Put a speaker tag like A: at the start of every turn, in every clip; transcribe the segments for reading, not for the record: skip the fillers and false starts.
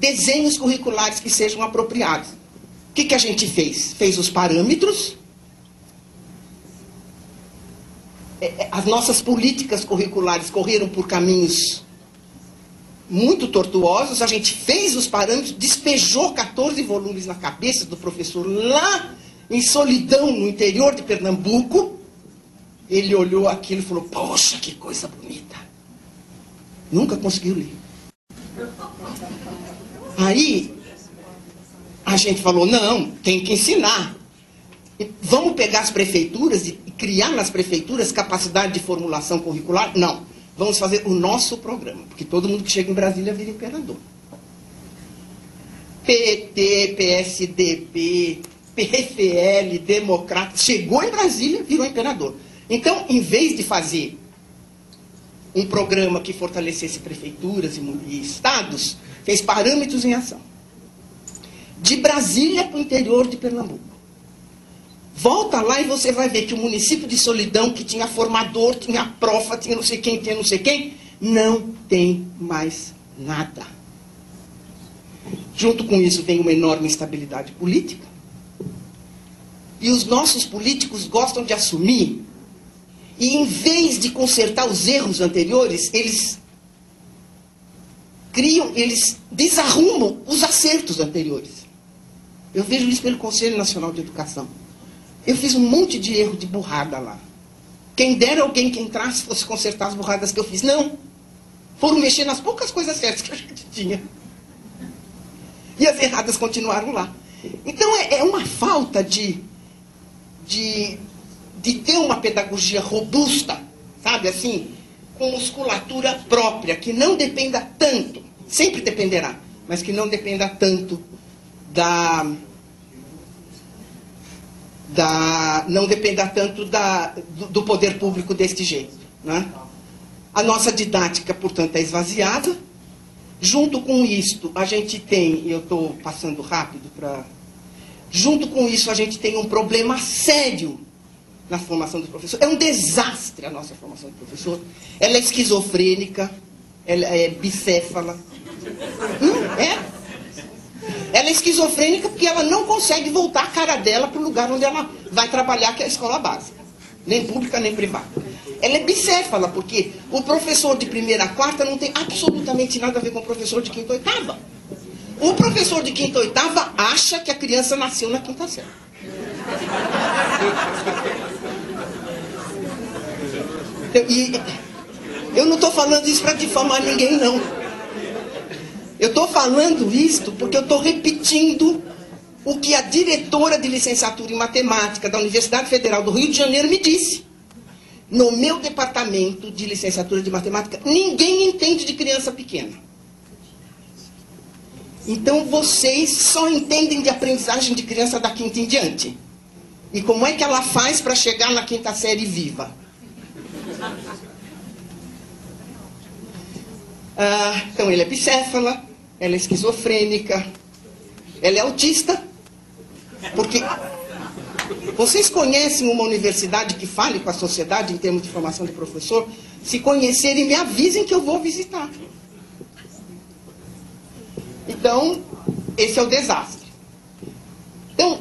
A: desenhos curriculares que sejam apropriados. O que a gente fez? Fez os parâmetros. As nossas políticas curriculares correram por caminhos muito tortuosos. A gente fez os parâmetros, despejou 14 volumes na cabeça do professor lá em Solidão, no interior de Pernambuco. Ele olhou aquilo e falou, poxa, que coisa bonita. Nunca conseguiu ler. Aí, a gente falou, não, tem que ensinar. Vamos pegar as prefeituras e criar nas prefeituras capacidade de formulação curricular? Não. Vamos fazer o nosso programa, porque todo mundo que chega em Brasília vira imperador. PT, PSDB, PFL, Democrata, chegou em Brasília, virou imperador. Então, em vez de fazer um programa que fortalecesse prefeituras e estados, fez parâmetros em ação. De Brasília para o interior de Pernambuco. Volta lá e você vai ver que o município de Solidão, que tinha formador, tinha profa, tinha não sei quem, não tem mais nada. Junto com isso vem uma enorme instabilidade política. E os nossos políticos gostam de assumir, e em vez de consertar os erros anteriores, eles desarrumam os acertos anteriores. Eu vejo isso pelo Conselho Nacional de Educação. Eu fiz um monte de erro de burrada lá. Quem dera alguém que entrasse fosse consertar as burradas que eu fiz. Não. Foram mexer nas poucas coisas certas que a gente tinha. E as erradas continuaram lá. Então é uma falta de ter uma pedagogia robusta, sabe assim, com musculatura própria, que não dependa tanto, sempre dependerá, mas que não dependa tanto do poder público deste jeito, né? A nossa didática, portanto, é esvaziada. Junto com isto, a gente tem, eu estou passando rápido para... Junto com isso, a gente tem um problema sério na formação do professor. É um desastre a nossa formação do professor. Ela é esquizofrênica, ela é bicéfala. Ela é esquizofrênica porque ela não consegue voltar a cara dela para o lugar onde ela vai trabalhar, que é a escola básica. Nem pública, nem privada. Ela é bicéfala, porque o professor de primeira a quarta não tem absolutamente nada a ver com o professor de quinta e oitava. O professor de quinta e oitava acha que a criança nasceu na quinta série. Eu não estou falando isso para difamar ninguém, não. Eu estou falando isto porque eu estou repetindo o que a diretora de licenciatura em matemática da Universidade Federal do Rio de Janeiro me disse. No meu departamento de licenciatura de matemática, ninguém entende de criança pequena. Então vocês só entendem de aprendizagem de criança da quinta em diante. E como é que ela faz para chegar na quinta série viva? Então ele é bicéfala, ela é esquizofrênica, ela é autista, porque vocês conhecem uma universidade que fale com a sociedade em termos de formação de professor? Se conhecerem, me avisem que eu vou visitar. Então, esse é o desastre. Então,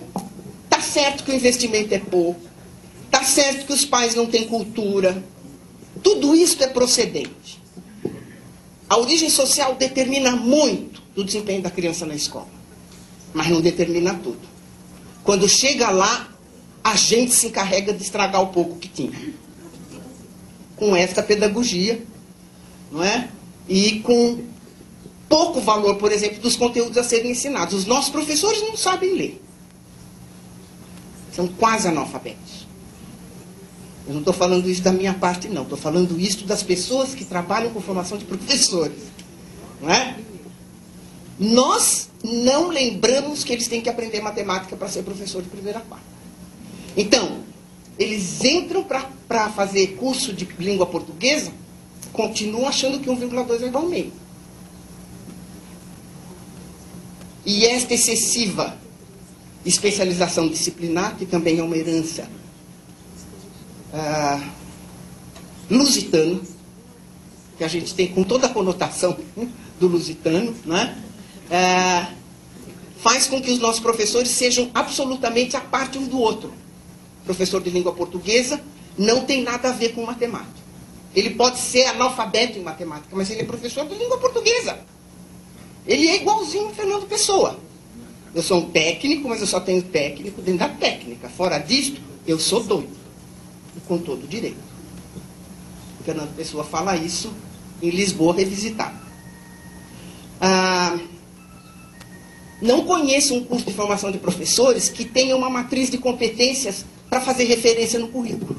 A: tá certo que o investimento é pouco, tá certo que os pais não têm cultura, tudo isso é procedente. A origem social determina muito do desempenho da criança na escola, mas não determina tudo. Quando chega lá, a gente se encarrega de estragar o pouco que tinha. Com esta pedagogia, não é? E com pouco valor, por exemplo, dos conteúdos a serem ensinados. Os nossos professores não sabem ler. São quase analfabetos. Eu não estou falando isso da minha parte, não. Estou falando isso das pessoas que trabalham com formação de professores. Não é? Nós não lembramos que eles têm que aprender matemática para ser professor de primeira a quarta. Então, eles entram para fazer curso de língua portuguesa, continuam achando que 1,2 é igual a meio. E esta excessiva especialização disciplinar, que também é uma herança lusitana, que a gente tem com toda a conotação do lusitano, né? faz com que os nossos professores sejam absolutamente à parte um do outro. O professor de língua portuguesa não tem nada a ver com matemática. Ele pode ser analfabeto em matemática, mas ele é professor de língua portuguesa. Ele é igualzinho ao Fernando Pessoa. Eu sou um técnico, mas eu só tenho técnico dentro da técnica. Fora disto, eu sou doido. E com todo direito. O Fernando Pessoa fala isso em Lisboa Revisitada. Não conheço um curso de formação de professores que tenha uma matriz de competências para fazer referência no currículo.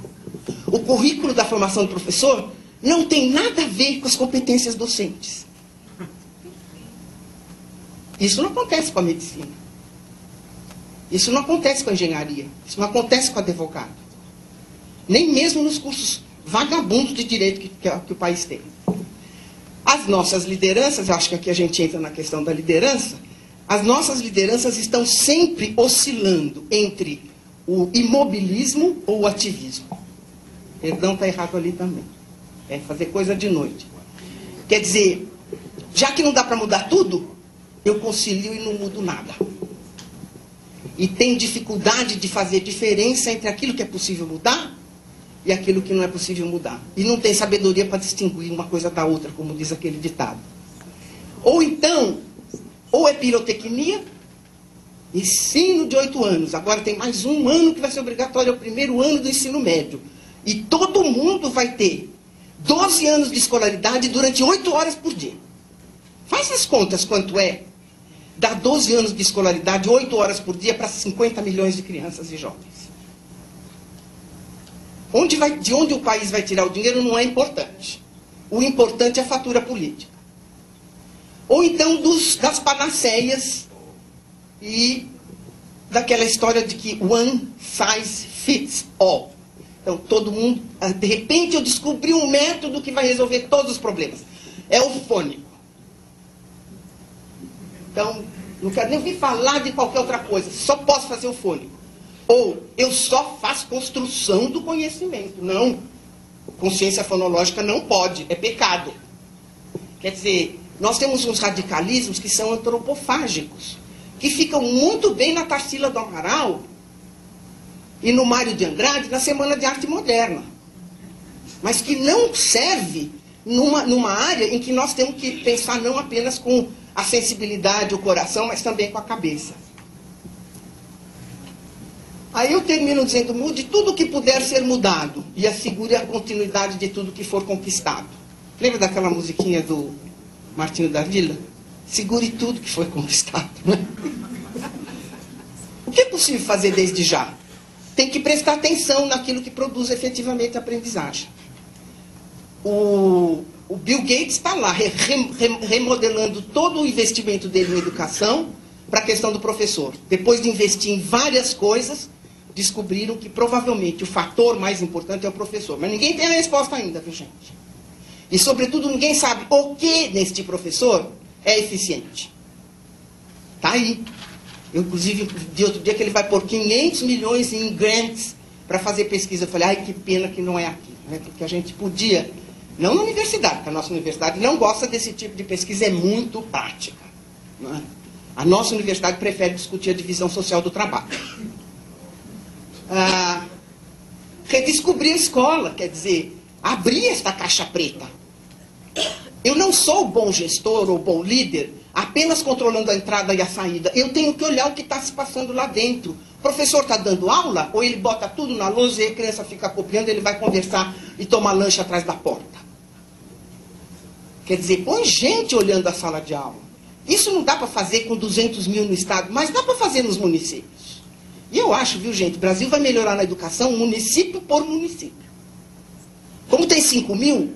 A: O currículo da formação de professor não tem nada a ver com as competências docentes. Isso não acontece com a medicina. Isso não acontece com a engenharia. Isso não acontece com o advogado. Nem mesmo nos cursos vagabundos de direito que o país tem. As nossas lideranças, eu acho que aqui a gente entra na questão da liderança, as nossas lideranças estão sempre oscilando entre o imobilismo ou o ativismo. Perdão, está errado ali também. É fazer coisa de noite. Quer dizer, já que não dá para mudar tudo, eu concilio e não mudo nada. E tem dificuldade de fazer diferença entre aquilo que é possível mudar e aquilo que não é possível mudar. E não tem sabedoria para distinguir uma coisa da outra, como diz aquele ditado. Ou então, ou é pirotecnia, ensino de 8 anos. Agora tem mais um ano que vai ser obrigatório, é o primeiro ano do ensino médio. E todo mundo vai ter 12 anos de escolaridade durante 8 horas por dia. Faz as contas quanto é dar 12 anos de escolaridade, 8 horas por dia, para 50 milhões de crianças e jovens. De onde o país vai tirar o dinheiro não é importante. O importante é a fatura política. Ou então das panaceias e daquela história de que one size fits all. Então, todo mundo, de repente eu descobri um método que vai resolver todos os problemas. É o fônico. Então, não quero nem ouvir falar de qualquer outra coisa, só posso fazer o fônico. Ou, eu só faço construção do conhecimento. Não, consciência fonológica não pode, é pecado. Quer dizer, nós temos uns radicalismos que são antropofágicos, que ficam muito bem na Tarsila do Amaral e no Mário de Andrade na Semana de Arte Moderna, mas que não serve numa área em que nós temos que pensar não apenas com a sensibilidade, o coração, mas também com a cabeça. Aí eu termino dizendo, mude tudo o que puder ser mudado e assegure a continuidade de tudo que for conquistado. Lembra daquela musiquinha do Martinho da Vila? Segure tudo que foi conquistado. Né? O que é possível fazer desde já? Tem que prestar atenção naquilo que produz efetivamente a aprendizagem. O Bill Gates está lá remodelando todo o investimento dele em educação para a questão do professor. Depois de investir em várias coisas, descobriram que provavelmente o fator mais importante é o professor. Mas ninguém tem a resposta ainda, viu, gente? E, sobretudo, ninguém sabe o que neste professor é eficiente. Está aí. Eu, inclusive, de outro dia que ele vai pôr 500 milhões em grants para fazer pesquisa. Eu falei, ai, que pena que não é aqui. Né? Porque a gente podia, não na universidade, porque a nossa universidade não gosta desse tipo de pesquisa, é muito prática. Não é? A nossa universidade prefere discutir a divisão social do trabalho. Redescobrir a escola, quer dizer, abrir esta caixa preta. Eu não sou bom gestor ou bom líder apenas controlando a entrada e a saída. Eu tenho que olhar o que está se passando lá dentro. O professor está dando aula, ou ele bota tudo na lousa e a criança fica copiando, ele vai conversar e tomar lanche atrás da porta. Quer dizer, põe gente olhando a sala de aula. Isso não dá para fazer com 200 mil no estado, mas dá para fazer nos municípios. E eu acho, viu, gente, o Brasil vai melhorar na educação município por município. Como tem 5 mil,